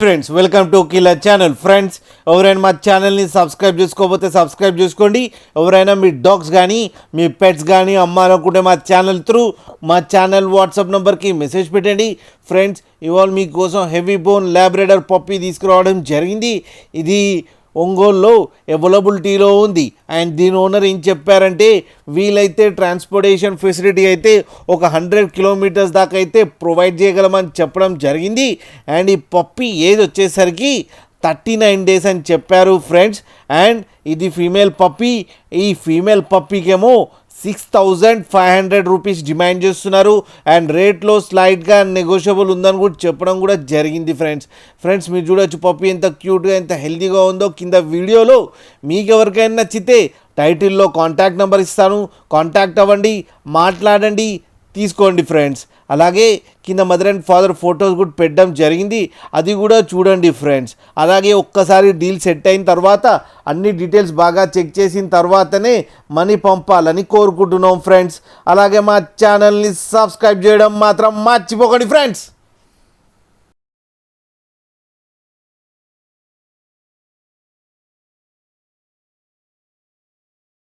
Friends, welcome to killer channel. Friends, ఎవరైనా మా ఛానల్ని సబ్స్క్రైబ్ చేసుకోకపోతే సబ్స్క్రైబ్ చేసుకోండి. ఎవరైనా మీ డాగ్స్ కానీ మీ పెట్స్ కానీ అమ్మాలనుకుంటే మా ఛానల్ త్రూ మా ఛానల్ వాట్సాప్ నెంబర్కి మెసేజ్ పెట్టండి. ఫ్రెండ్స్, ఇవాళ మీకోసం హెవీ బోన్ ల్యాబ్రేడర్ పప్పీ తీసుకురావడం జరిగింది. ఇది ఒంగోలులో అవైలబిలిటీలో ఉంది. అండ్ దీని ఓనర్ ఏం చెప్పారంటే, వీలైతే ట్రాన్స్పోర్టేషన్ ఫెసిలిటీ అయితే ఒక 100 కిలోమీటర్స్ దాకా అయితే ప్రొవైడ్ చేయగలమని చెప్పడం జరిగింది. అండ్ ఈ పప్పీ ఏజ్ వచ్చేసరికి 39 డేస్ అని చెప్పారు ఫ్రెండ్స్. అండ్ ఇది ఫీమేల్ పప్పీ. ఈ ఫీమేల్ పప్పీకేమో 6,500 రూపీస్ డిమాండ్ చేస్తున్నారు. అండ్ రేట్లో స్లైట్గా నెగోషియబుల్ ఉందని కూడా చెప్పడం కూడా జరిగింది ఫ్రెండ్స్. మీరు చూడొచ్చు పప్పీ ఎంత క్యూట్గా ఎంత హెల్తీగా ఉందో. కింద వీడియోలో మీకు ఎవరికైనా నచ్చితే టైటిల్లో కాంటాక్ట్ నెంబర్ ఇస్తాను, కాంటాక్ట్ అవ్వండి, మాట్లాడండి, తీసుకోండి ఫ్రెండ్స్. అలాగే కింద మదర్ అండ్ ఫాదర్ ఫొటోస్ కూడా పెట్టడం జరిగింది, అది కూడా చూడండి ఫ్రెండ్స్. అలాగే ఒక్కసారి డీల్ సెట్ అయిన తర్వాత అన్ని డీటెయిల్స్ బాగా చెక్ చేసిన తర్వాతనే మనీ పంపాలని కోరుకుంటున్నాం ఫ్రెండ్స్. అలాగే మా ఛానల్ని సబ్స్క్రైబ్ చేయడం మాత్రం మర్చిపోకండి ఫ్రెండ్స్.